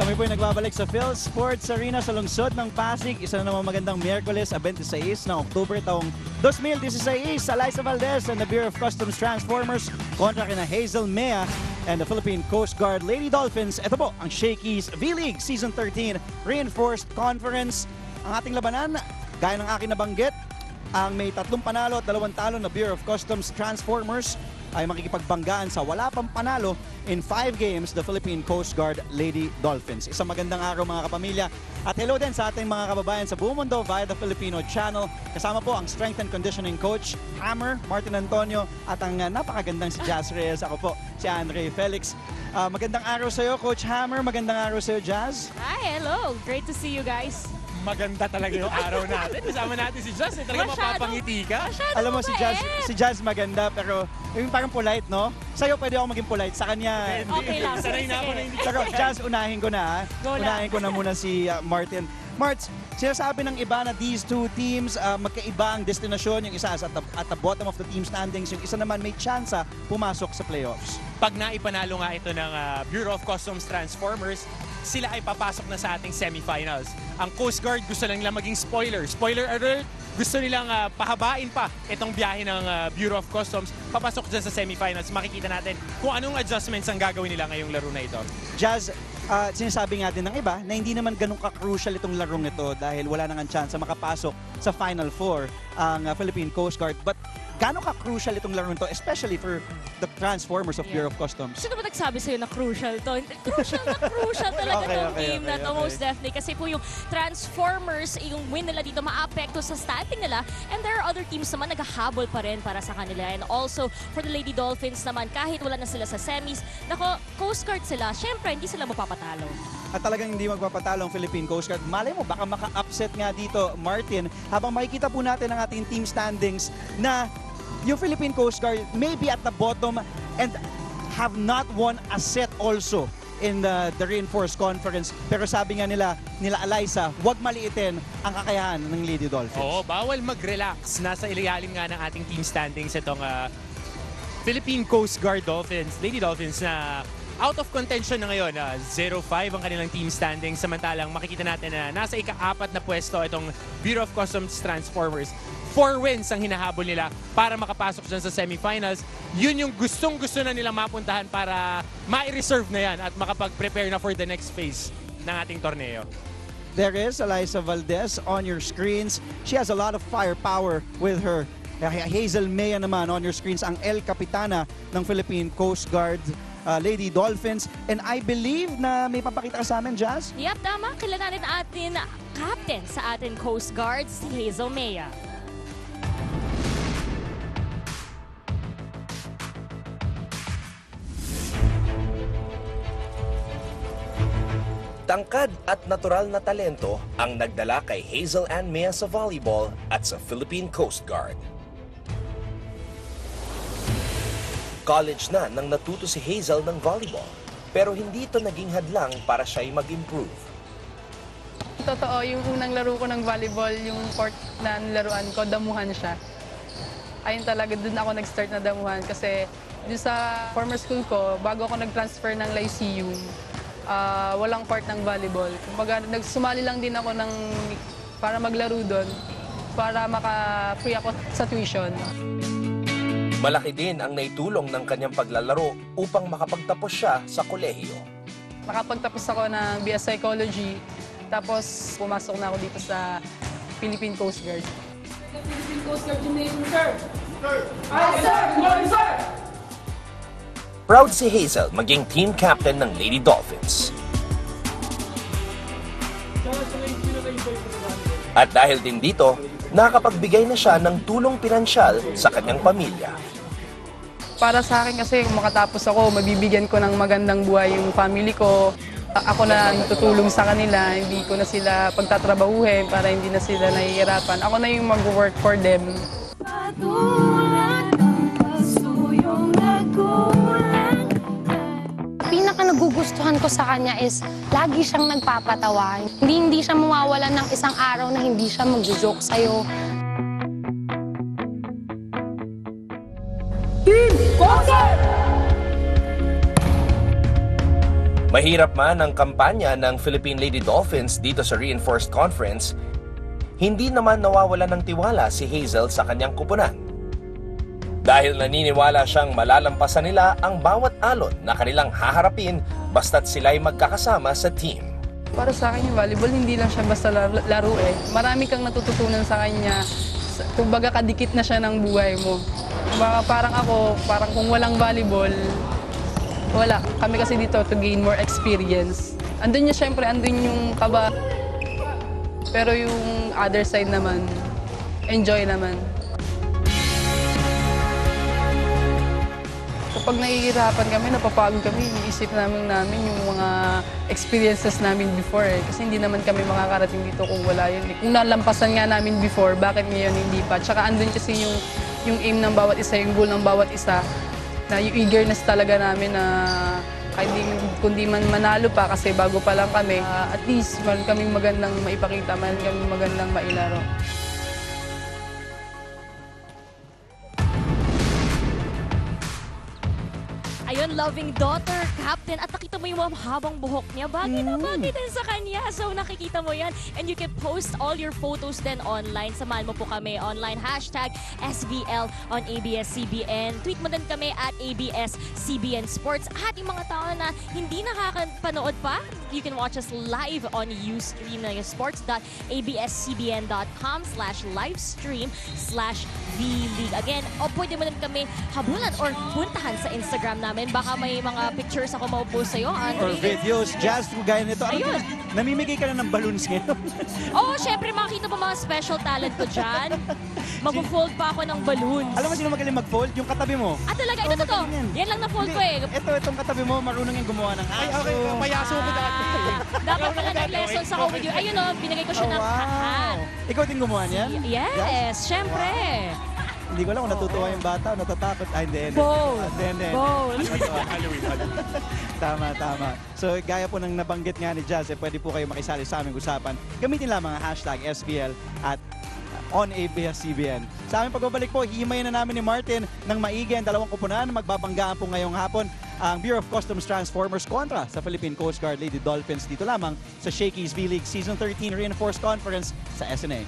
Kami po ay nagbabalik sa Phil Sports Arena sa lungsod ng Pasig. Isa na naman magandang Miyerkules, 26 ng Oktubre taong 2016. Alyssa Valdez and the Bureau of Customs Transformers kontra kina Hazel Mea and the Philippine Coast Guard Lady Dolphins. Ito po ang Shakey's V-League Season 13 Reinforced Conference. Ang ating labanan, gaya ng aking nabanggit, ang may 3 panalo at 2 talo na Bureau of Customs Transformers ay makikipagbanggaan sa wala pang panalo in 5 games, the Philippine Coast Guard Lady Dolphins. Isang magandang araw mga kapamilya at hello din sa ating mga kababayan sa buong mundo via the Filipino channel. Kasama po ang Strength and Conditioning Coach Hammer, Martin Antonio at ang napakagandang si Jazz Reyes. Ako po, si Andre Felix. Magandang araw sa iyo, Coach Hammer. Magandang araw sa iyo, Jazz. Hi, hello. Great to see you guys. Maganda talaga yung araw natin. Kasama natin si Jazz. Talaga mapapangiti ka. Alam mo, si Jazz maganda pero yung parang polite, no? Sa'yo pwede ako maging polite. Sa kanya... Okay lang. Sanay na ako na hindi. Pero Jazz, unahin ko na. Unahin ko na muna si Martin. Marts, sinasabi ng iba na these two teams magkaiba ang destinasyon. Yung isa at the bottom of the team standings. Yung isa naman may tsansa pumasok sa playoffs. Pag naipanalo nga ito ng Bureau of Customs Transformers, sila ay papasok na sa ating semifinals. Ang Coast Guard gusto lang nila maging spoiler. Spoiler alert! Gusto nilang pahabain pa itong biyahe ng Bureau of Customs. Papasok dyan sa semifinals. Makikita natin kung anong adjustments ang gagawin nila ngayong laro na ito. Jazz, sinasabi nga din ng iba na hindi naman ganun ka-crucial itong larong ito dahil wala nang chance makapasok sa Final Four ang Philippine Coast Guard. But gano'n ka-crucial itong larong ito, especially for the Transformers of Bureau of Customs? Sino ba nagsabi sa'yo na crucial to? Crucial talaga itong game na to, most definitely. Kasi po yung Transformers, yung win nila dito, maapekto sa standing nila. And there are other teams naman naghahabol pa rin para sa kanila. And also, for the Lady Dolphins naman, kahit wala na sila sa semis, nako, Coast Guard sila, syempre, hindi sila mapapatalo. At talagang hindi magpapatalo ang Philippine Coast Guard. Malay mo, baka maka-upset nga dito, Martin, habang makikita po natin ang ating team standings na yung Philippine Coast Guard may be at the bottom and have not won a set also in the Reinforced Conference. Pero sabi nga nila Alyssa, huwag maliitin ang kakayahan ng Lady Dolphins. Oo, bawal mag-relax. Nasa ilalim nga ng ating team standings itong Philippine Coast Guard Dolphins, Lady Dolphins na out of contention na ngayon. 0-5 ang kanilang team standing. Samantalang makikita natin na nasa ika-4 na pwesto itong Bureau of Customs Transformers. 4 wins ang hinahabol nila para makapasok dyan sa semifinals. Yun yung gustong-gusto na nilang mapuntahan para ma-reserve na yan at makapag-prepare na for the next phase ng ating torneo. There is Alyssa Valdez on your screens. She has a lot of firepower with her. Hazel Mea naman on your screens, ang El Capitana ng Philippine Coast Guard Lady Dolphins. And I believe na may papakita ka sa amin, Jazz? Yep, tama. Kilalanin atin captain sa ating Coast Guard, si Hazel Mea. Tangkad at natural na talento ang nagdala kay Hazel Ann Mea sa volleyball at sa Philippine Coast Guard. College na nang natuto si Hazel ng volleyball, pero hindi ito naging hadlang para siya ay mag-improve. Totoo, yung unang laro ko ng volleyball, yung court na nilaruan ko, damuhan siya. Ayun talaga, dun ako nag-start na damuhan kasi dun sa former school ko, bago ako nag-transfer ng Lyceum, walang court ng volleyball. Kumbaga, nagsumali lang din ako para maglaro doon, para maka-free ako sa tuition. Malaki din ang naitulong ng kanyang paglalaro upang makapagtapos siya sa kolehiyo. Nakapagtapos ako ng BS Psychology, tapos pumasok na ako dito sa Philippine Coast Guard. Philippine Coast Guard, you name, sir! Sir! Aye, sir! Good morning, sir! Proud si Hazel maging team captain ng Lady Dolphins. At dahil din dito, nakapagbigay na siya ng tulong pinansyal sa kanyang pamilya. Para sa akin kasi kung makatapos ako, mabibigyan ko ng magandang buhay yung family ko. Ako na tutulong sa kanila, hindi ko na sila pagtatrabahuhin para hindi na sila nahihirapan. Ako na yung mag-work for them. Pinaka nagugustuhan ko sa kanya is lagi siyang nagpapatawa. Hindi siya mawawalan ng isang araw na hindi siya mag-joke sa'yo. Team Coast Guard! Mahirap man ang kampanya ng Philippine Lady Dolphins dito sa Reinforced Conference, hindi naman nawawala ng tiwala si Hazel sa kanyang kupunan. Dahil naniniwala siyang malalampasan nila ang bawat alon na kanilang haharapin basta't sila'y magkakasama sa team. Para sa akin yung volleyball, hindi lang siya basta laro eh. Marami kang natututunan sa kanya. Kumbaga kadikit na siya ng buhay mo. Baka parang ako, parang kung walang volleyball, wala. Kami kasi dito to gain more experience. Andun niya syempre, andun yung kaba. Pero yung other side naman, enjoy naman. Kapag nahihirapan kami, napapagod kami, iniisip namin yung mga experiences namin before eh. Kasi hindi naman kami makakarating dito kung wala yun. Kung nalampasan nga namin before, bakit ngayon hindi pa? Tsaka andun kasi yung aim ng bawat isa, yung goal ng bawat isa, na yung eagerness talaga namin na kahit kundi man manalo pa kasi bago pa lang kami, at least meron kaming magandang maipakita, meron kaming magandang mailaro. Ayun, loving daughter, captain. At nakita mo yung habang buhok niya. Bagay na bagay din sa kanya. So nakikita mo yan. And you can post all your photos then online. Samahan mo po kami online. Hashtag SVL on ABS-CBN. Tweet mo din kami at ABS-CBN Sports. At yung mga tao na hindi nakakapanood pa, you can watch us live on Ustream na yung sports.abscbn.com/livestream/VLeague. Again, o pwede mo din kami habulan or puntahan sa Instagram namin. Baka may mga pictures ako maupost sa'yo, Andre. Or videos, Jazz, kung gaya nito. Ayun. Namimigay ka na ng balloons ngayon. Oo, syempre makikita mo mga special talent ko dyan. Mag-fold pa ako ng balloons. Alam mo sino magaling mag-fold? Yung katabi mo. Ah, talaga? Ito to. magaling yan. Yan lang na-fold ko eh. Itong katabi mo, marunong yung gumawa ng aso. Ay, okay, payaso ko dati. Dapat pala nag-lessons ako with you. Ayun o, binigay ko siya ng hat. Ikaw din gumawa niyan? Yes, syempre. Hindi ko alam kung natutuwa yung bata o natatakot. Ay, hindi. Both. Hindi. Both. Halloween. Tama. So, gaya po ng nabanggit nga ni Jazz, pwede po kayo makisali sa aming usapan. Gamitin lamang ang hashtag SPL at on ABS-CBN. Sa aming pagbabalik po, hihimayin na namin ni Martin ng maigi ang dalawang kupunan. Magbabanggaan po ngayong hapon ang Bureau of Customs Transformers kontra sa Philippine Coast Guard Lady Dolphins dito lamang sa Shakey's V-League Season 13 Reinforced Conference sa SNA.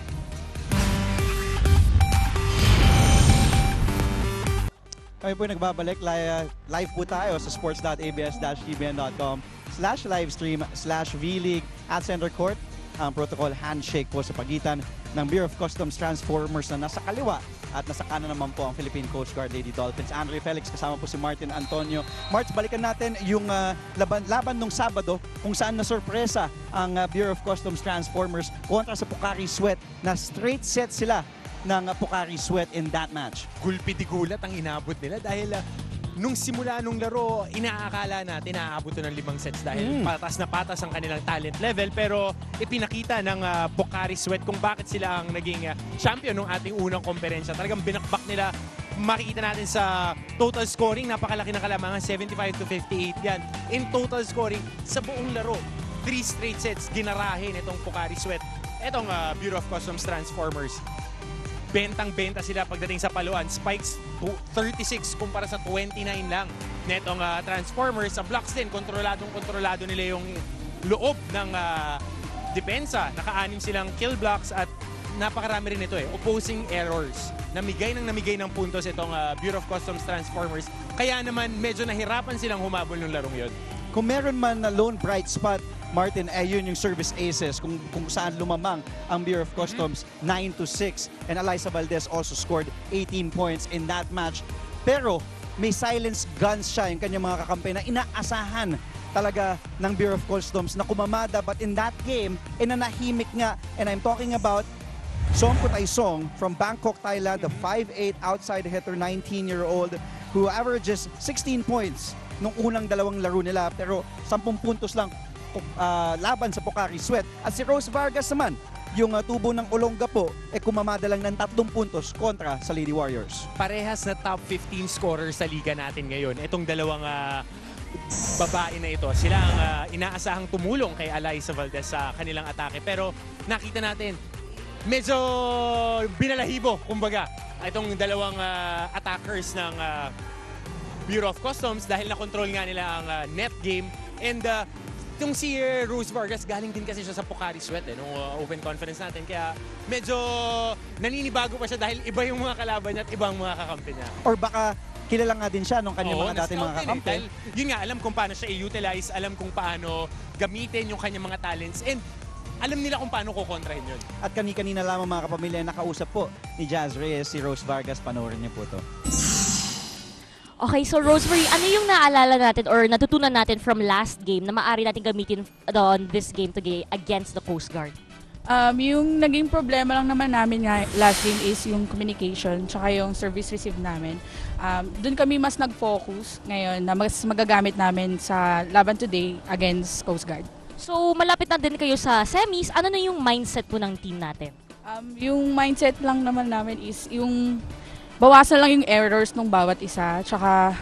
Kami po nagbabalik. Live po tayo sa sports.abs-cbn.com/livestream/VLeague at Center Court. Ang protocol handshake po sa pagitan ng Bureau of Customs Transformers na nasa kaliwa at nasa kanan naman po ang Philippine Coast Guard Lady Dolphins. Andre Felix kasama po si Martin Antonio. Marts, balikan natin yung laban nung Sabado kung saan na sorpresa ang Bureau of Customs Transformers kontra sa Pocari Sweat na straight set sila ng Pocari Sweat in that match. Gulpi di gulat ang inabot nila dahil nung simula nung laro, inaakala natin naaabot ng 5 sets dahil patas na patas ang kanilang talent level. Pero ipinakita ng Pocari Sweat kung bakit sila ang naging champion ng ating unang komperensya. Talagang binakbak nila. Makikita natin sa total scoring, napakalaki ng kalamangan, 75-58 yan. In total scoring, sa buong laro, 3 straight sets ginarahin itong Pocari Sweat. Itong Bureau of Customs Transformers. Bentang-benta sila pagdating sa paluan. Spikes 36 kumpara sa 29 lang. Netong Transformers sa blocks din, kontrolado nila yung loob ng depensa. Naka-anim silang kill blocks at napakarami rin ito opposing errors. Namigay ng puntos itong Bureau of Customs Transformers. Kaya naman medyo nahirapan silang humabol ng larong yon. Kung meron man na lone bright spot, Martin, yun yung service aces kung saan lumamang ang Bureau of Customs 9-6. And Eliza Valdez also scored 18 points in that match. Pero may silence guns siya yung kanyang mga kakampi na inaasahan talaga ng Bureau of Customs na kumamada. But in that game, nanahimik nga. And I'm talking about Song Kutay Song from Bangkok, Thailand, the 5'8 outside hitter, 19-year-old who averages 16 points nung unang dalawang laro nila. Pero 10 puntos lang laban sa Pocari Sweat. At si Rose Vargas naman, yung tubo ng Olongapo, kumamada lang ng 3 puntos kontra sa Lady Warriors. Parehas na top 15 scorers sa liga natin ngayon. Itong dalawang babae na ito, sila ang inaasahang tumulong kay Eliza Valdez sa kanilang atake. Pero nakita natin, medyo binalahibo, kumbaga, itong dalawang attackers ng Bureau of Customs dahil na-control nga nila ang net game And itong si Rose Vargas, galing din kasi siya sa Pocari Sweat nung open conference natin. Kaya medyo naninibago pa siya dahil iba yung mga kalaban niya at ibang mga kakampi niya. Or baka kilala nga din siya nung kanyang Oo, mga dating mga na-scout din kakampi. Dahil yun nga, alam kung paano siya i-utilize, alam kung paano gamitin yung kanyang mga talents, and alam nila kung paano kukontrahin yun. At kani-kanina lamang mga kapamilya, nakausap po ni Jazz Reyes si Rose Vargas. Panoorin niyo po to. Okay, so Rosemary, ano yung naalala natin or natutunan natin from last game na maaari natin gamitin on this game today against the Coast Guard? Yung naging problema lang naman namin nga last game is yung communication tsaka yung service receive namin. Doon kami mas nag-focus ngayon na mas magagamit namin sa laban today against Coast Guard. So, malapit na din kayo sa semis. Ano na yung mindset po ng team natin? Yung mindset lang naman namin is yung bawasan lang yung errors ng bawat isa. Tsaka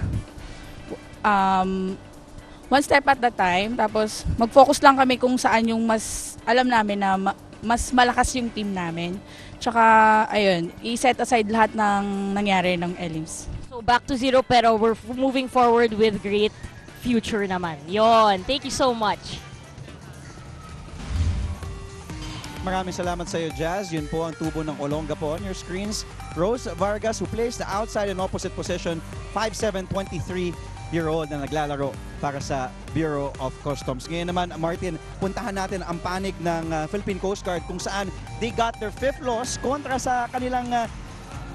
one step at a time. Tapos mag-focus lang kami kung saan yung mas alam namin na mas malakas yung team namin. Tsaka ayun, i-set aside lahat ng nangyari ng Elims. So, back to zero pero we're moving forward with great future naman. Yon. Thank you so much. Maraming salamat sa iyo, Jazz. Yun po ang tubo ng Olongapo on your screens. Rose Vargas, who plays the outside and opposite position, 5'7", 23-year-old na naglalaro para sa Bureau of Customs. Ngayon naman, Martin, puntahan natin ang panig ng Philippine Coast Guard kung saan they got their 5th loss kontra sa kanilang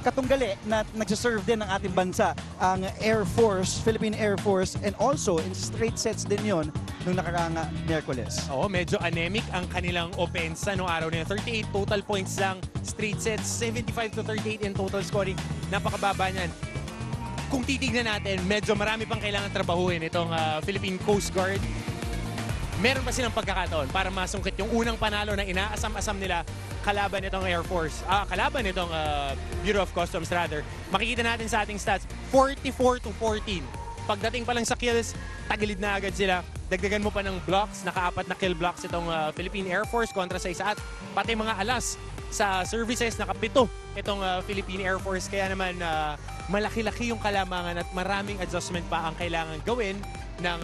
katunggali na nagsaserve din ng ating bansa, ang Air Force, Philippine Air Force, and also in straight sets din yon nung nakaraang Miyerkules. Oo, medyo anemic ang kanilang opensa noong araw na yun. 38 total points lang, straight sets, 75-38 in total scoring. Napakababa niyan. Kung titignan natin, medyo marami pang kailangan trabahuin itong Philippine Coast Guard. Meron pa silang pagkakataon para masungkit yung unang panalo na inaasam-asam nila kalaban nitong Air Force, kalaban nitong Bureau of Customs rather. Makikita natin sa ating stats, 44-14. Pagdating pa lang sa kills, tagilid na agad sila. Dagdagan mo pa ng blocks, naka-4 na kill blocks itong Philippine Air Force kontra sa isa at pati mga alas sa services, naka-7 itong Philippine Air Force. Kaya naman malaki-laki yung kalamangan at maraming adjustment pa ang kailangan gawin ng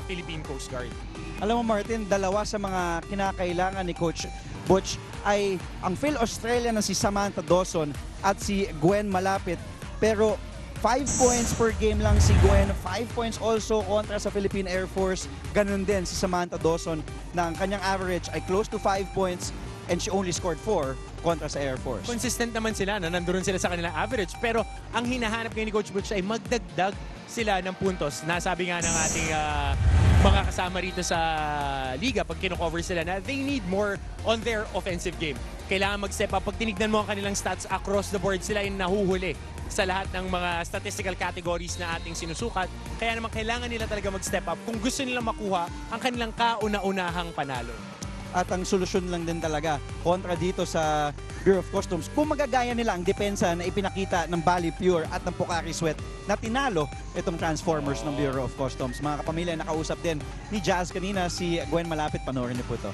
Philippine Coast Guard. Alam mo, Martin, dalawa sa mga kinakailangan ni Coach Butch ay ang Phil Australia na si Samantha Dawson at si Gwen Malapit. Pero 5 points per game lang si Gwen, 5 points also kontra sa Philippine Air Force. Ganun din si Samantha Dawson na ang kanyang average ay close to 5 points and she only scored 4 kontra sa Air Force. Consistent naman sila na nandoon sila sa kanilang average, pero ang hinahanap ngayon ni Coach Butch ay magdagdag sila ng puntos. Nasabi nga ng ating mga kasama rito sa liga pag kino-cover sila na they need more on their offensive game. Kailangan mag-step up. Pag tinignan mo ang kanilang stats across the board, sila yung nahuhuli sa lahat ng mga statistical categories na ating sinusukat. Kaya naman kailangan nila talaga mag-step up kung gusto nilang makuha ang kanilang kauna-unahang panalo. At ang solusyon lang din talaga kontra dito sa Bureau of Customs, kung magagaya nila ang depensa na ipinakita ng Bali Pure at ng Pocari Sweat na tinalo itong Transformers ng Bureau of Customs. Mga kapamilya, nakausap din ni Jazz kanina si Gwen Malapit. Panoorin niyo po ito.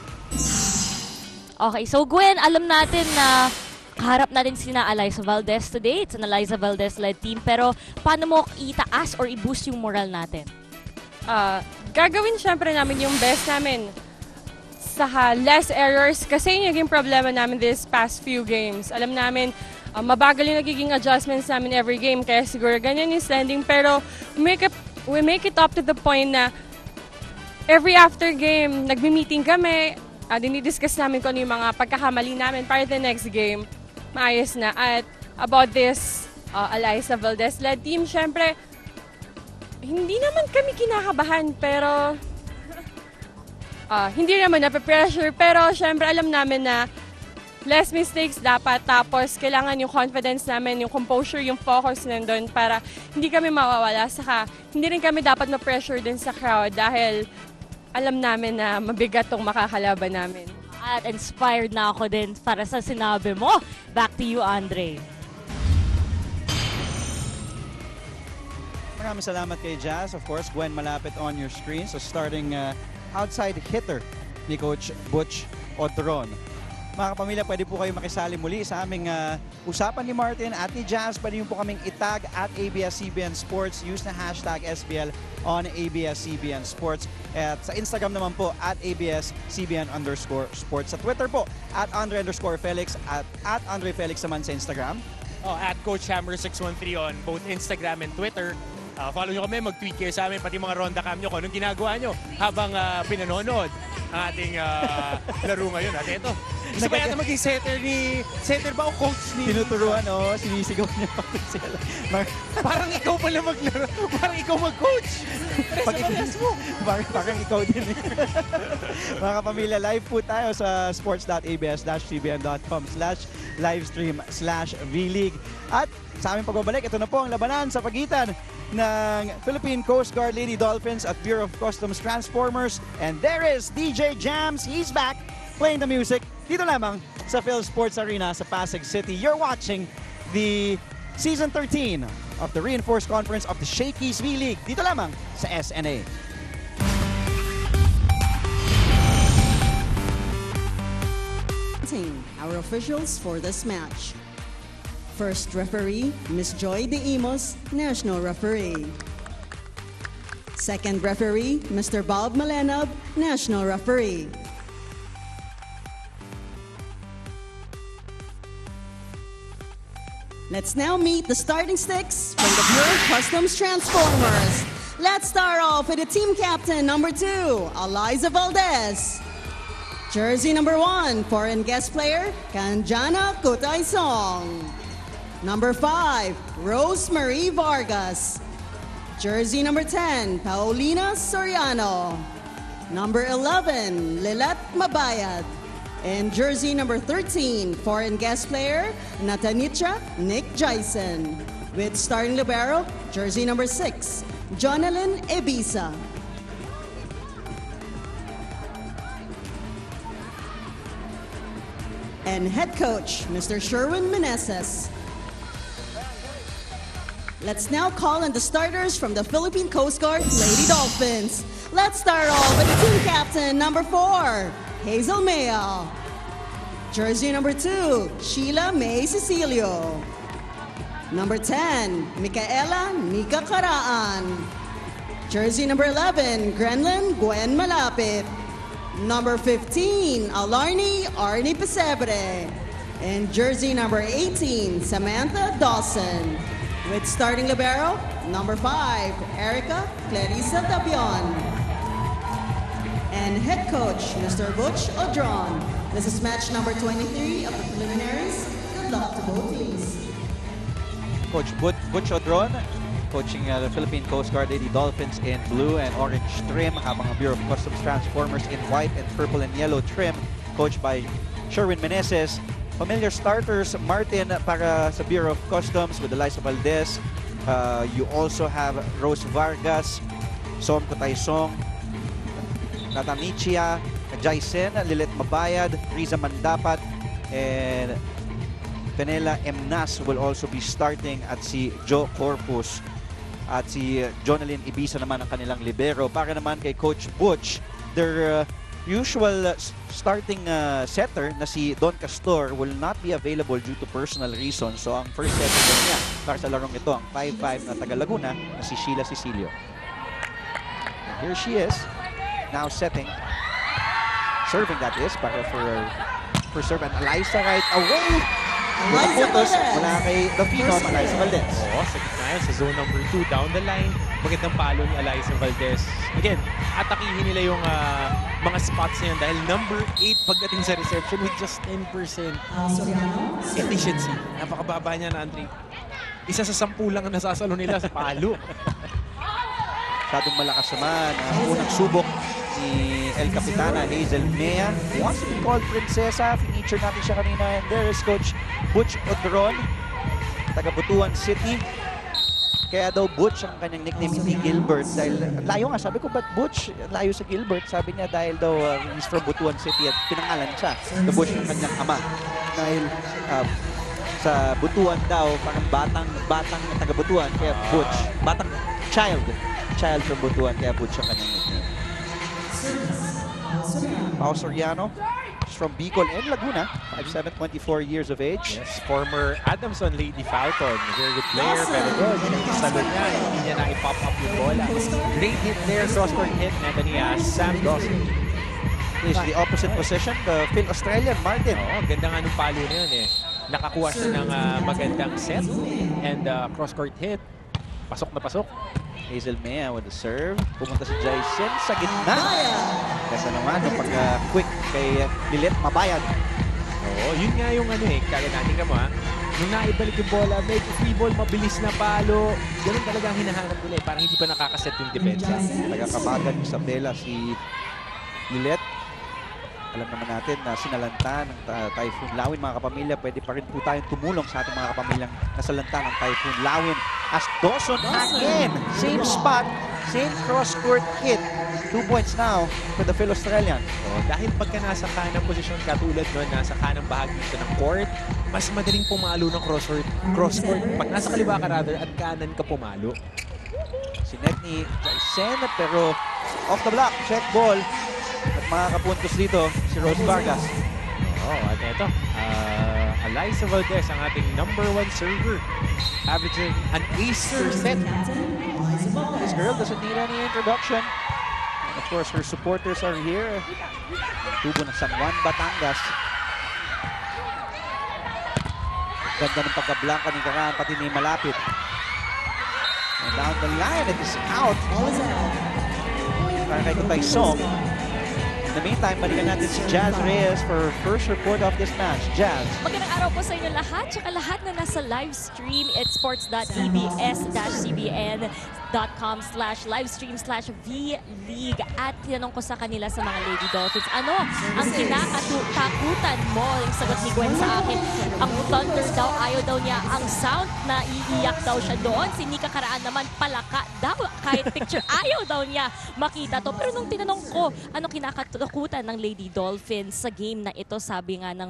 Okay, so Gwen, alam natin na kaharap natin sina Eliza Valdez today. It's an Eliza Valdez-led team. Pero paano mo itaas or i-boost yung moral natin? Gagawin syempre namin yung best namin. Saka less errors kasi yung naging problema namin this past few games. Alam namin, mabagal yung nagiging adjustments namin every game kaya siguro ganyan yung standing. Pero we make it up to the point na every after game, nagmi-meeting kami, dinidiscuss namin kung ano yung mga pagkakamali namin para the next game, maayos na. At about this Eliza Valdez-led team, syempre, hindi naman kami kinakabahan pero hindi naman nape-pressure, pero syempre alam namin na less mistakes dapat, tapos kailangan yung confidence namin, yung composure, yung focus nandun para hindi kami mawawala. Saka hindi rin kami dapat ma-pressure din sa crowd dahil alam namin na mabigat tong makakalaban namin. At inspired na ako din para sa sinabi mo. Back to you, Andre. Maraming salamat kay Jazz. Of course, Gwen Malapit on your screen. So starting outside hitter ni Coach Butch Odron. mga kapamilya, pwede po kayo makisali muli sa aming usapan ni Martin at ni Jazz. Pwede po kaming itag at ABS-CBN Sports. Use na hashtag SBL on ABS-CBN Sports. At sa Instagram naman po, at ABS-CBN_sports. Sa Twitter po, at Andre_Felix at Andre Felix naman sa Instagram. At Coach Hammer 613 on both Instagram and Twitter. Follow nyo kami, mag-tweet kayo sa amin, pati mga ronda cam nyo kung anong ginagawa nyo habang pinanonood ang ating laro ngayon. At ito, gusto ba yata maging setter ba o coach ni? Tinuturuan, sinisigaw niya pa sila. Parang ikaw pala maglaro, parang ikaw mag-coach. Parang ikaw din. Mga kapamilya, live po tayo sa sports.abs-cbn.com/livestream/VLeague. At sa aming pagbabalik, ito na po ang labanan sa pagitan ng Philippine Coast Guard Lady Dolphins at Bureau of Customs Transformers. And there is DJ Jams. He's back playing the music. Dito lamang sa Phil Sports Arena sa Pasig City. You're watching the Season 13 of the Reinforced Conference of the Shakey's V-League. Dito lamang sa SNA. Our officials for this match. First referee, Ms. Joy De Imos, National Referee. Second referee, Mr. Bob Malenab, National Referee. Let's now meet the starting six from the Bureau of Customs Transformers. Let's start off with the team captain, number 2, Eliza Valdez. Jersey number 1, foreign guest player, Kanjana Kutaysong. Number 5, Rosemary Vargas. Jersey number 10, Paulina Soriano. Number 11, Lilat Mabayad. And jersey number 13, foreign guest player, Natanitra Nick Jason. With starting libero, jersey number 6, Jonalyn Ebisa. And head coach, Mr. Sherwin Meneses. Let's now call on the starters from the Philippine Coast Guard Lady Dolphins. Let's start off with the team captain, number 4, Hazel Maya. Jersey number 2, Sheila May Cecilio. Number 10, Micaela Nika Karaan. Jersey number 11, Grenlyn Gwen Malapit. Number 15, Alarni Arnie Pesebre. And jersey number 18, Samantha Dawson. With starting libero, number 5, Erica Clarissa Tabion. And head coach, Mr. Butch Odron. This is match number 23 of the preliminaries. Good luck to both teams. Coach Butch Odron, coaching the Philippine Coast Guard Lady Dolphins in blue and orange trim, habang ang Bureau of Customs Transformers in white and purple and yellow trim, coached by Sherwin Meneses. Familiar starters, Martin para sa Bureau of Customs with Eliza Valdez. You also have Rose Vargas, Som Kutaysong, Natamichia, Jaisen, Lilet Mabayad, Riza Mandapat, and Penela Emnas will also be starting at si Joe Corpus at si Jonalyn Ibisa naman ang kanilang libero. Para naman kay Coach Butch, their usual starting setter na si Don Castor will not be available due to personal reasons. So ang first setter niya para sa larong ito, ang 5'5" na taga Laguna na si Sheila Cecilio. And here she is, now setting. Serving that is, para for serve, and Eliza right away. Eliza Valdez. Mula kay the Phenom, Eliza Valdez. Oo, sa gitna yan, sa zone number 2, down the line. Magandang palo ni Eliza Valdez. Again, atakihin nila yung mga spots niyan dahil number 8 pagdating sa reception with just 10% efficiency. Napakababa niya na, Andre. Isa sa 10 lang ang nasasalo nila sa palo. Masyadong malakas naman ang unang subok ni El Capitana Hazel Mea. He wants to be called Prinsesa. Feature natin siya kanina. And there is Coach Butch Odron, taga Butuan City. Kaya daw Butch ang kanyang nickname, hindi Gilbert. Dahil layo nga, sabi ko, ba't Butch? Layo sa Gilbert. Sabi niya dahil daw he's from Butuan City at pinangalan siya na Butch ng kanyang ama. Dahil sa Butuan daw, parang batang taga Butuan, kaya Butch. Batang child from Butuan, kaya Butch ang kanyang nickname. Pao Soriano, from Bicol and Laguna. 5'7", 24 years of age. Yes, former Adamson Lady Falcon. Very good player, pero doon, salon niya, hindi niya na-pop up yung bola. Great hit there, cross-court hit na ito ni Sam Dawson. Is the opposite position, the Phil Australian, Martin. Oo, ganda nga nung palo na yun eh. Nakakuha siya ng magandang set and cross-court hit. Pasok na pasok. Hazel Mea with the serve. Pumunta si Jason sa gitna. Kasi naman, yung pag-quick kay Lilet Mabayad. Oo, yun nga yung ano eh. Kaya natin ka mo ha. Nung naibalik yung bola, medyo free ball, mabilis na palo. Ganun talaga ang hinahanap nila eh. Parang hindi pa nakakaset yung depensa. Nagkakabagan yung Isabela si Lilet. Alam naman natin na sinalanta ng Typhoon Lawin. Mga kapamilya, pwede pa rin po tayong tumulong sa ating mga kapamilyang nasalanta ng Typhoon Lawin. As Dawson again, same spot, same cross-court hit. 2 points now for the Phil Australian. Dahil pagka nasa kanang posisyon ka tulad nun, nasa kanang bahagi ito ng court, mas madaling pumalo ng cross-court. Pag nasa kaliwa ka rather at kanan ka pumalo. Sinet ni Jaisen, pero off the block, check ball. At makakapuntos dito si Rose Vargas. At ito, Eliza Valdez, ang ating #1 server. Averaging an ace per set. This girl doesn't need any introduction. And of course, her supporters are here. Tubo ng San Juan, Batangas. Ganda ng pagka-blanca ni Karan, pati ni Malapit. And down the line, it is out. Para kay Kutay Song. In the meantime, balikan natin si Jazz Reyes for her first report of this match. Jazz. Magandang araw po sa inyo lahat. Tsaka lahat na nasa live stream at sports.abs-cbn.com/livestream/VLeague. At tinanong ko sa kanila sa mga Lady Dolphins, ano ang kinakatakutan mo? Yung sagot ni Gwen sa akin, ang thunder daw, ayaw daw niya. Ang sound, na iiyak daw siya doon. Si Nika Karaan naman, palaka daw. Kahit picture, ayaw daw niya makita to. Pero nung tinanong ko, ano kinakatakutan ng Lady Dolphins sa game na ito, sabi nga ng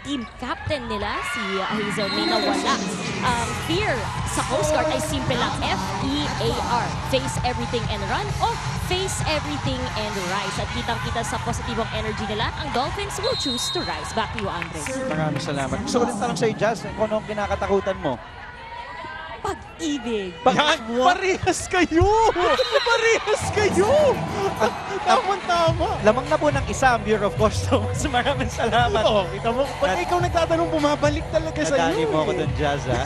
team captain nila, si Hazel May, na wala. Fear sa Coast Guard ay simple lang, FEAR. Face everything and run, o face everything and rise. At kitang-kita sa positibong energy nila, ang Dolphins will choose to rise. Back to you, Andres. Maraming salamat. Gusto ko rin tanong sa'yo, Jazz, kung ano ang kinakatakutan mo? Pag-ibig. Parehas kayo! Parehas kayo! Tama-tama. Lamang na po ng isa ang Bureau of Customs. Maraming salamat. Kita mo, pag ikaw nagtatanong, bumabalik talaga sa'yo. Nadali mo ako doon, Jazz, ha?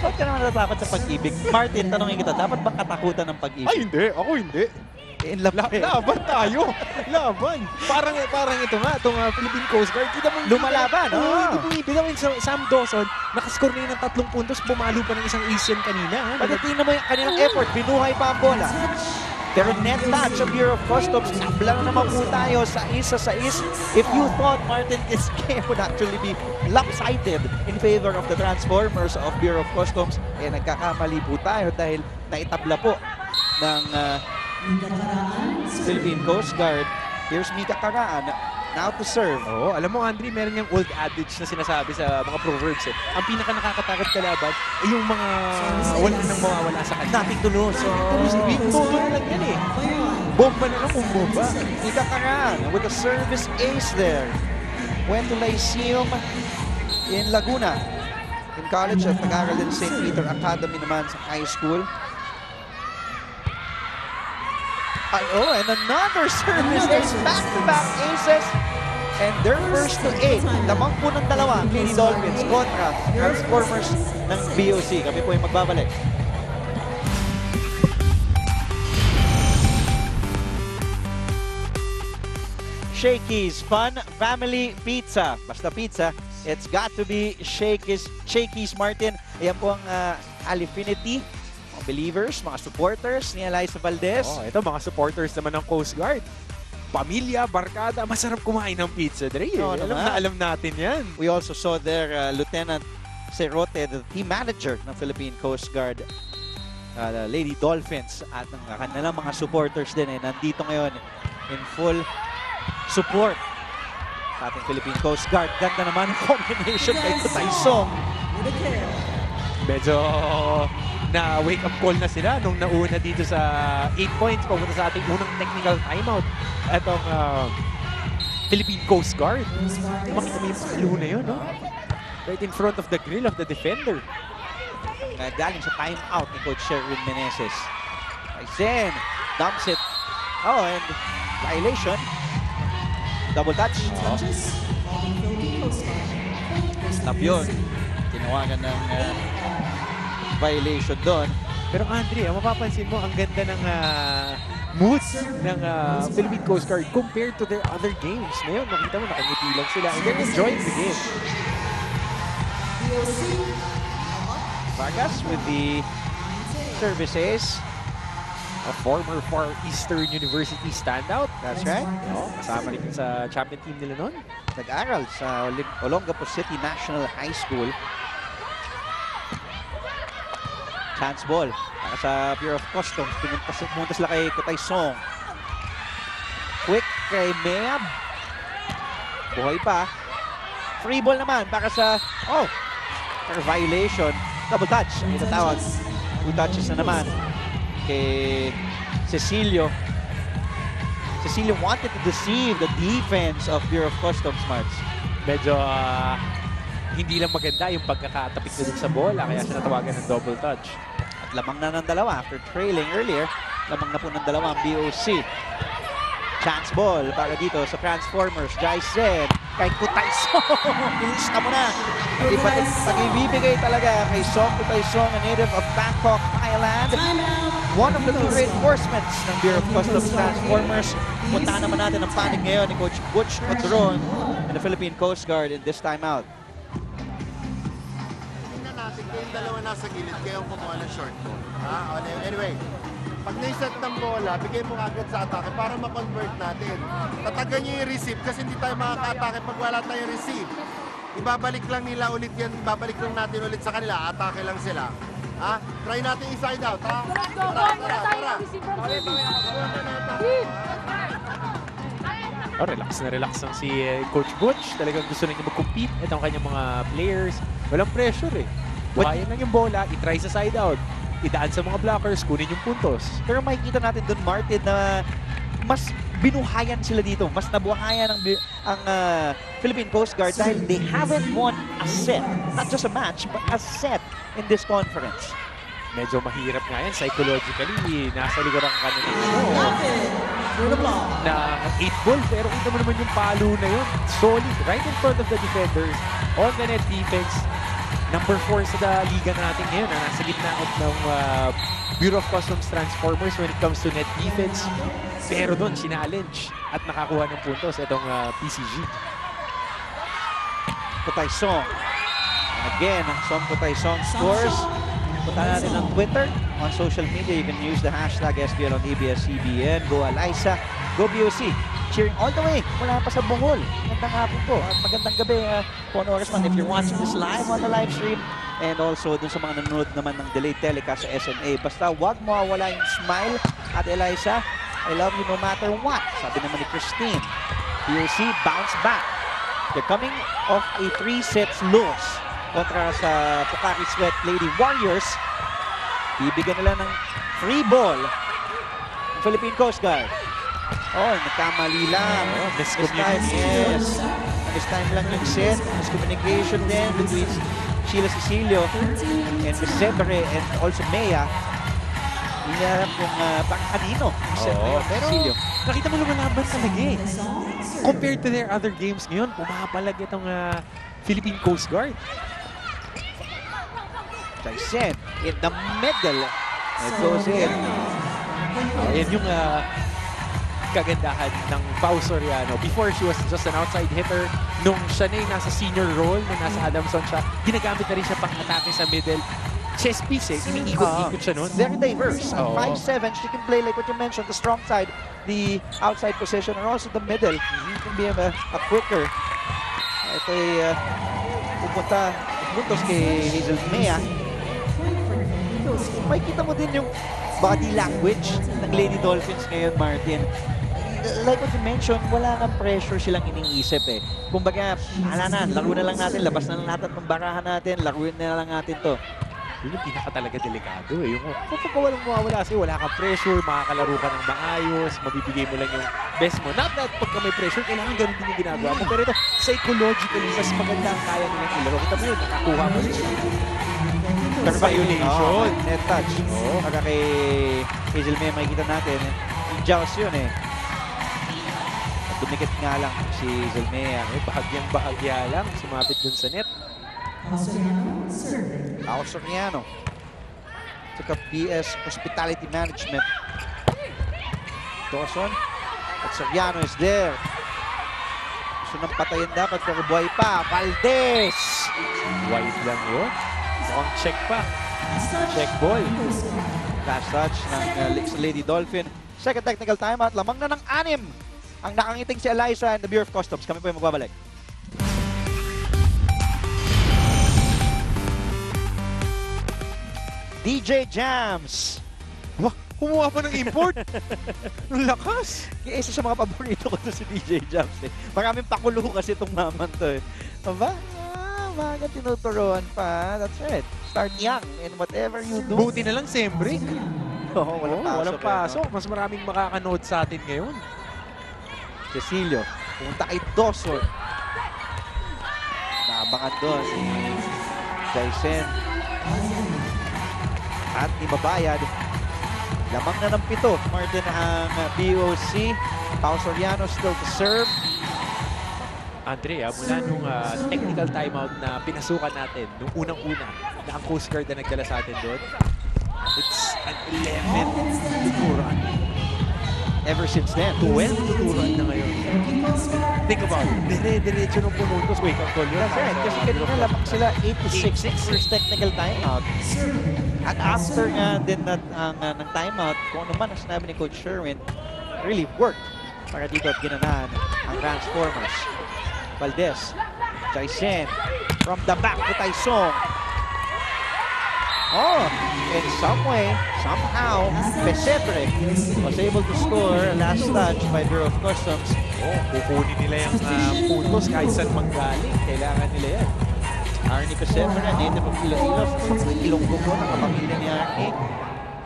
Ba't ka naman natatakot sa pag-ibig? Martin, tanongin kita, dapat bang katakutan ng pag-ibig? Ay, hindi. Ako hindi. In love Laban tayo. Laban. Parang ito nga, itong Philippine Coast Guard. Kita mo, lumalaban, Hindi bumibigawin sa Sam Dawson. Nakascore na yun ng 3 puntos. Bumalo pa ng isang Asian kanina. Pati tingnan mo yung kanilang effort. Binuhay pa ang bola. Pero net touch of Bureau of Customs. Tabla na naman po tayo sa isa. If you thought, Martin, this game would actually be lopsided in favor of the Transformers of Bureau of Customs, nagkakamali po tayo dahil naitabla po ng Philippine Coast Guard. Here's Mika Karaan now to serve. Alam mo, Andre, meron yung old adage na sinasabi sa mga proverbs. Ang pinaka nakakatakot kalaban ay yung mga wala nang mawawala sa kanya. Nothing to lose. Todo na lang yan eh. Bomba na lang kung bomba. Mika Karaan with a service ace there. Went to Lyceum in Laguna. In college at nag-aaral din St. Peter Academy naman sa high school. And another service ace, back-to-back aces, and their first to 8. Lamang po ng dalawa, Lady Dolphins kontra Transformers ng BOC. Kami po yung magbabalik. Shakey's Fun Family Pizza. Basta pizza, it's got to be Shakey's, Martin. Ayan po ang Alifinity. Believers, mga supporters ni Eliza Valdez. Ito mga supporters naman ng Coast Guard. Pamilya, barkada, masarap kumain ng pizza, Dre. Alam natin yan. We also saw there Lieutenant Cerote, the team manager ng Philippine Coast Guard, Lady Dolphins, at ng kanilang mga supporters din nandito ngayon in full support sa ating Philippine Coast Guard. Ganda naman ang combination kay Kutay Song. Medyo na wake-up call na sila nung nauna dito sa 8 points papunta sa ating unang technical timeout. Etong Philippine Coast Guard. Makita mo yung palo na yun, no? Right in front of the grill of the defender. Galing sa timeout ni Coach Sherwin Meneses. Aizen dumps it. Oh, and violation. Double touch. Oh. Stop yun. Tinawagan ng violation doon. Pero Andre, mapapansin mo, ang ganda ng moods ng Philippine Coast Guard compared to their other games. Ngayon, makita mo, nakangiti lang sila. And they're enjoying the game. Vargas with the services. A former Far Eastern University standout. That's right. Oh, kasama rin sa champion team nila noon. Nag-aral sa Olongapo City National High School. Chance ball. Para sa Bureau of Customs. Pumunta sila kay Kutay Song. Quick kay Meab. Buhay pa. Free ball naman para sa... Oh! For violation. Double touch. Ang itatawag. 2 touches na naman. Kay Cecilio. Cecilio wanted to deceive the defense of Bureau of Customs, Marks. Medyo hindi lang maganda yung pagkakatapik na dun sa bola, kaya siya natawagan ng double touch. At lamang na ng dalawa after trailing earlier. Lamang na po ng dalawa ang BOC. Chance ball para dito sa Transformers. Jaisen kay Kutay Song. Bilis na mo na. Pag-ibibigay talaga kay Song Kutay Song, a native of Bangkok, Thailand. One of the 2 reinforcements ng Bureau of Customs Transformers. Puntahan naman natin ang panig ngayon ni Coach Butch Padron and the Philippine Coast Guard in this timeout. Tingnan natin kayong dalawa nasa gilid, kayong kumuha ng short ko. Anyway, pag naiset ng bola, bigay mo agad sa atake para ma-convert natin. Tatagan nyo yung receive kasi hindi tayo makaka-atake pag wala tayong receive. Ibabalik lang nila ulit yan, babalik lang natin ulit sa kanila, atake lang sila. Try natin inside out, ha? Tara. Oh, relax na relax lang si Coach Butch. Talagang gusto na niya mag-compete. Ito ang kanyang mga players. Walang pressure eh. Buhayin lang yung bola, itry sa side out. Idaan sa mga blockers, kunin yung puntos. Pero makikita natin doon, Martin, na mas binuhayan sila dito. Mas nabuhayan ang Philippine Coast Guard dahil they haven't won a set. Not just a match, but a set in this conference. Medyo mahirap nga yan. Psychologically, nasa likuran ka kanila na 8 ball. Pero kita mo naman yung palo na yun. Solid. Right in front of the defenders. On the net defense. Number 4 sa liga natin ngayon. Nasa gitna ng Bureau of Customs Transformers when it comes to net defense. Pero doon, sinallenge at nakakuha ng puntos itong PCG. Kutay Song. Again, Song Kutay Song scores. Punta natin ng Twitter. On social media, you can use the hashtag SBL on ABS-CBN. Go Alyssa. Go BOC. Cheering all the way mula pa sa Bungol. Magandang hapon po. At magandang gabi kung ano oras man if you're watching this live on the live stream. And also dun sa mga nanonood naman ng delayed telecast sa SNA. Basta wag mawawala yung smile at Eliza. I love you no matter what. Sabi naman ni Christine. BOC bounce back. They're coming off a 3 sets loss kontra sa Pocari Sweat Lady Warriors. Bibigyan nila ng free ball ng Philippine Coast Guard. Oh, nagkamali lang. Miscommunication. This time lang yung set. Miscommunication din between Sheila Cecilio and Sebre and also Mea. Hindi alam kung bang kanino. Pero nakita mo lumalaban talaga eh. Compared to their other games ngayon, pumapalag itong Philippine Coast Guard. Jaisen in the middle. It goes in. Yan yung kagandahan ng Pau Soriano. Before, she was just an outside hitter. Nung siya na yung nasa senior role, nung nasa Adamson siya, ginagamit na rin siya pang-atake sa middle. Chess piece eh. Iniikot-ikot siya nun. Very diverse. 5'7", she can play like what you mentioned, the strong side, the outside position, and also the middle. He can be a quicker. Ito ay pupunta puntos kay Hazel Mea. Makikita mo din yung body language ng Lady Dolphins ngayon, Martin. Like what you mentioned, wala nang pressure silang iniisip eh. Kumbaga, hala na, laro na lang natin, labas na lang natin ng barahan natin, laruin na lang natin to. Yun yung pinaka talaga delikado eh. Yung kapag walang mawawala kasi wala kang pressure, makakalaro ka ng maayos, mabibigay mo lang yung best mo. Not that pagka may pressure, kailangan ganun din yung ginagawa mo. Pero ito, psychologically, mas maganda ang kaya nilang ilaro. Kita mo yun, nakakuha mo rin. Violation. Net touch. Saka kay Hazel May, makikita natin, yung Jaws yun eh. Dumikit nga lang si Hazel May. Bahagyang-bahagya lang, sumapit dun sa net. Ako Soriano. Saka PS Hospitality Management. Dawson. At Soriano is there. Gusto nang patayin dapat pero buhay pa. Valdez! Wide lang yun. Mukhang check pa. Check ball. Last touch ng Lady Dolphin. Second technical timeout. Lamang na ng 6 ang nakangiting si Eliza and the Bureau of Customs. Kami po yung magbabalik. DJ Jams. Wah, kumuha pa ng import. Ang lakas. Isa sa mga paborito ko to si DJ Jams eh. Maraming pakulo kasi itong maman to eh. Aba, mga tinuturuan pa. That's right. Start young in whatever you do. Buti na lang, siyempre. Oo, Walang pasok. Mas maraming makakanood sa atin ngayon. Cecilio, pumunta kay Dawson. Naabangan doon si Jaisen. At ibabayad. Lamang na ng 7. Martin ang BOC. Pao Soriano still to serve. Andrea, mula nung technical timeout na pinasukan natin, nung unang-una na ang Coast Guard na nagdala sa atin doon, it's an 11 tuturan. Ever since then. 12 tuturan na ngayon. Think about it. Dire-diretso ng pumuntos. Wait, ang call yun. That's right. Kasi kanina lamang sila 8-6 first technical timeout. At after nga din ng timeout, kung ano man ang sinabi ni Coach Sherwin, really worked para dito at ginanahan ang Transformers. Valdez, Jaisen, from the back to Taisong. Oh, in some way, somehow, Pesetre was able to score last touch by Bureau of Customs. Kukunin nila yung puntos kahit saan manggaling. Kailangan nila yan. Arnie Pesetre, native of Iloilo, Ilonggo po, nakapamilya ni Arnie.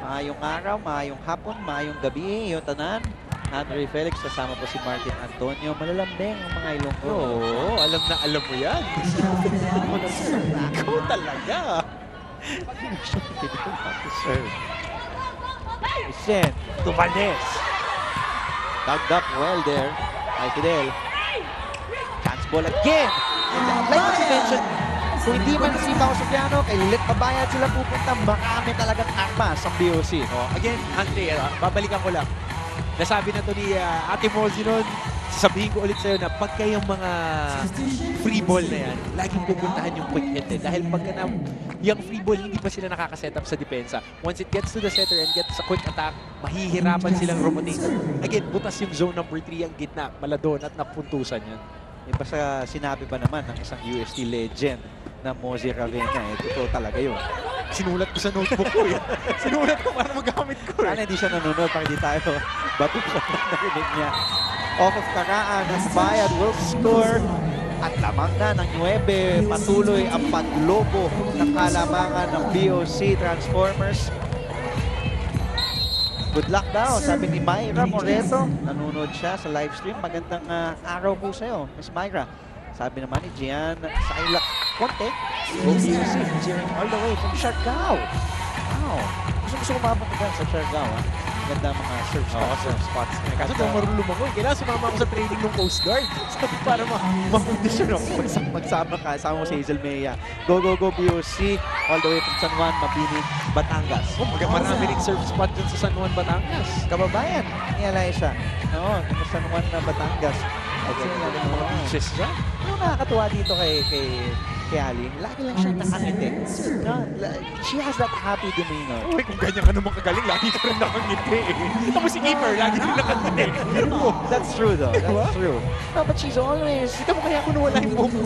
Maayong araw, maayong hapon, maayong gabi, yung tanan. Andre Felix, kasama po si Martin Antonio. Malalambing ang mga Ilonggo. Oo, alam na alam mo yan. Ikaw talaga. Isen to Valdez. Tugged up well there by Fidel. Chance ball again. And like what you mentioned, kung hindi man si Pao Soriano, kay Lilit Pabayad sila pupunta, marami talagang armas ang BOC. Again, Andre, babalikan ko lang. Nasabi na to ni Ate Mozzie noon, sasabihin ko ulit sa'yo na pagka yung mga free ball na yan, laging pupuntahan yung quick hit eh. Dahil pagka na yung free ball, hindi pa sila nakakaset up sa depensa. Once it gets to the setter and gets a quick attack, mahihirapan silang rotate. Again, butas yung zone number 3 ang gitna, maladon at napuntusan yan. Iba sa sinabi pa naman ng isang UST legend na Mozzie Ravena. Totoo talaga yun. Sinulat ko sa notebook ko eh. Sinulat ko para magamit ko eh. Sana hindi siya nanonood para hindi tayo batusan na narinig niya. Off of Karaan, Bayad will score. At lamang na ng 9. Patuloy ang paglobo ng kalamangan ng BOC Transformers. Good luck daw, sabi ni Myra Moreto. Nanonood siya sa live stream. Magandang araw po sa'yo, Miss Myra. Sabi naman ni Gian Sailak Conte, BOC cheering all the way from Siargao. Wow. Gusto ko mapunta sa Siargao, ha? Ganda mga surf spots. Kaso kung marunong ako, kailangan sumama ako sa training ng Coast Guard. Para ma-condition ako. Magsama ka, sama mo si Hazel Mea. Go, go, go, BOC. All the way from San Juan, Mabini, Batangas. Marami ring surf spot dun sa San Juan, Batangas. Kababayan ni Eliza. Oo, sa San Juan na Batangas. Okay, mga beaches dyan. Ano nakakatuwa dito kay Aline? Lagi lang siya nakangiti. No, she has that happy demeanor. Uy, kung ganyan ka naman kagaling, lagi ka rin nakangiti eh. Tapos si Keeper, lagi rin nakangiti. That's true though. That's true. No, but she's always... Ito mo kaya kung nawala yung buhok mo.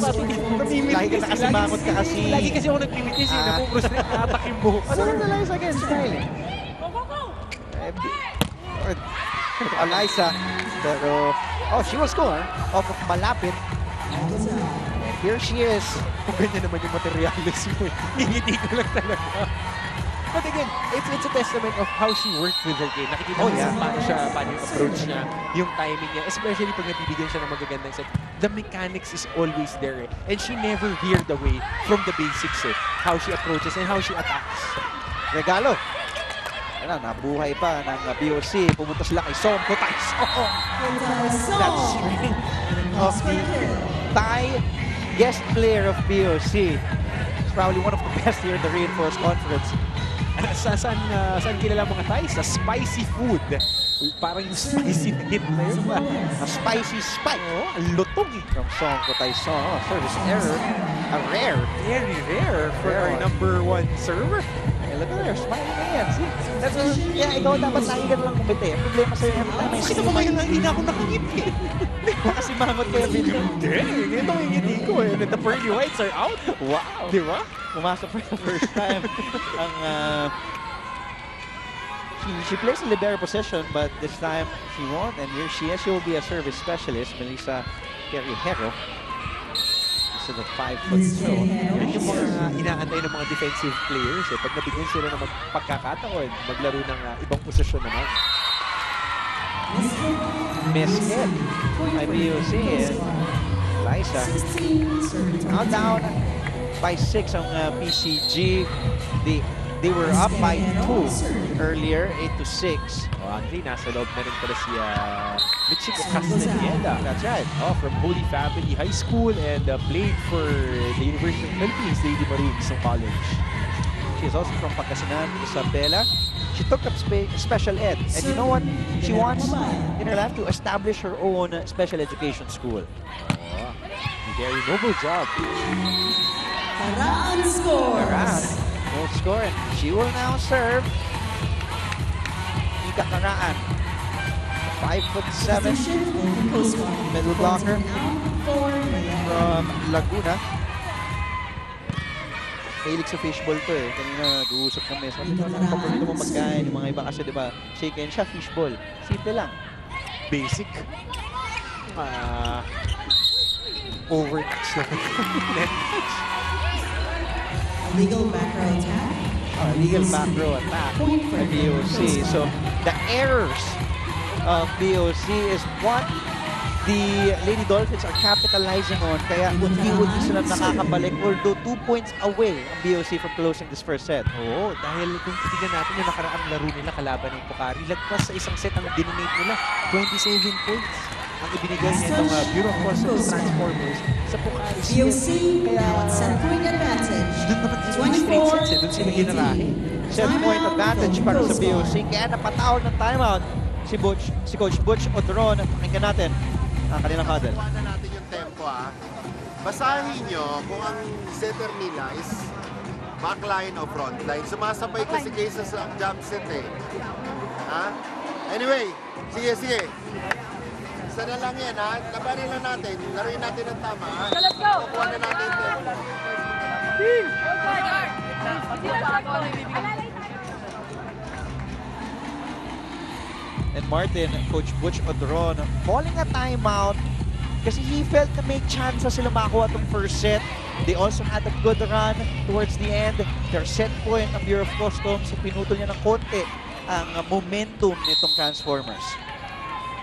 Lagi ka nakasimangot ka kasi. Lagi kasi ako nagmimitis eh. Napuprustrate na atak yung buhok. Ano rin Eliza again? Smiling. Eliza. Pero... Oh, she will score off of malapit. here she is. Kung ganyan naman yung materialis mo, ngingiti ko lang talaga. But again, it's a testament of how she worked with her game. Nakikita mo paano yung approach niya, yung timing niya, especially pag nabibigyan siya ng magagandang set. The mechanics is always there. And she never veered away from the basics. How she approaches and how she attacks. Regalo. Ayan, nabuhay pa ng BOC. Pumunta sila kay Som Kutay-Song. That strength of the Thai guest player of BOC. It's probably one of the best here in the Reinforced Conference. Saan kilala mga Thai? Sa spicy food. Parang yung spicy na hit na yun. A spicy spike. Oh, ang lutong eh. From Som Kutay-Song. Oh, service error. A rare. Very rare for our #1 server. Hey, look at her. Smiling again. See? That's ikaw dapat lagi ka nalang kumite. Problema sa'yo every time may Kasi naman ngayon hindi na ako nakangiti. Kasi mangot kayo video. Hindi. Ito yung ngiti ko eh. And the pearly whites are out. Wow. Di ba? Pumasok for the first time. She plays in libero position, but this time she won't. And here she is. She will be a service specialist, Melissa Carriero. Instead of 5'2". Yan yung mga inaantay ng mga defensive players. Pag nabigyan sila ng pagkakataon, maglaro ng ibang posisyon naman. Miss hit by BOC and Liza. Now down by 6 on PCG. They were up by 2 earlier, 8-6. Andre, nasa loob na rin pala si Michiko Castaneda. That's right. From Holy Family High School and played for the University of the Philippines, Lady Maroons ng college. She is also from Pangasinan, Isabela. She took up special ed. And you know what? She wants in her life to establish her own special education school. Oh, very noble job. Karaan scores. Will score and she will now serve. Ika Karaan. 5'7". Middle blocker from Laguna. Mahilig sa fishball to eh. Kanina nag-uusap kami. Sabi ko, ano paborito mo pagkain? Yung mga iba kasi diba, chicken siya, fishball. Simple lang. Basic. Overtouch lang. Net touch. Legal back row attack. Legal back row attack by BOC. So the errors of BOC is what the Lady Dolphins are capitalizing on. Kaya unti-unti sila nakakabalik. Although 2 points away ang BOC from closing this first set. Oo, dahil kung titignan natin yung nakaraang laro nila kalaban ng Pocari, lagpas sa isang set ang dinonate nila. 27 points ang ibinigay nitong Bureau of Customs Transformers sa Pocari. BOC wants set point advantage. Doon naman yung straight sets eh. Doon sila ginarahe. Set point advantage para sa BOC. Kaya napatawag ng timeout si Coach Butch Odron. Pakinggan natin ang kanilang huddle. Kuha na natin yung tempo Basahin nyo kung ang setter nila is backline o frontline. Sumasabay kasi kayo sa jump set eh. Anyway, sige. Isa na lang yan Labanin lang natin. Laruin natin ng tama Let's go! Kukuha na natin yung tempo. And Martin, Coach Butch Odron, calling a timeout kasi he felt na may chance sila makakuha itong first set. They also had a good run towards the end. Their set point ng Bureau of Customs, pinutol niya ng konti ang momentum nitong Transformers.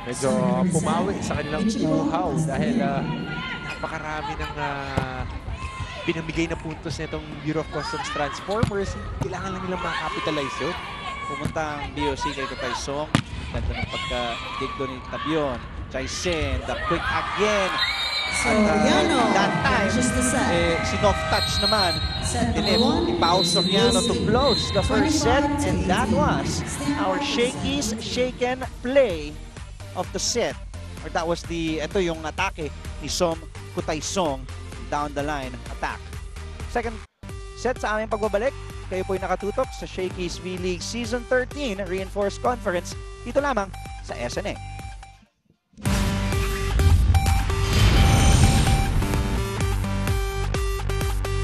Medyo pumawi sa kanilang uhaw dahil napakarami ng pinamigay na puntos nitong Bureau of Customs Transformers. Kailangan lang nilang makakapitalize yun. Pumunta ang BOC kay Kutay-Song. Ganda ng pagka-dig doon ni Tabion. Chaisen, the quick again. That time, sinoff touch naman. Ni Pao Soriano to close the first set. And that was our Shakey's shaken play of the set. Or that was ito yung atake ni Som Kutay-Song down the line attack. Second set sa aming pagbabalik. Kayo po'y nakatutok sa Shakey's V-League Season 13 Reinforced Conference dito lamang sa SNA.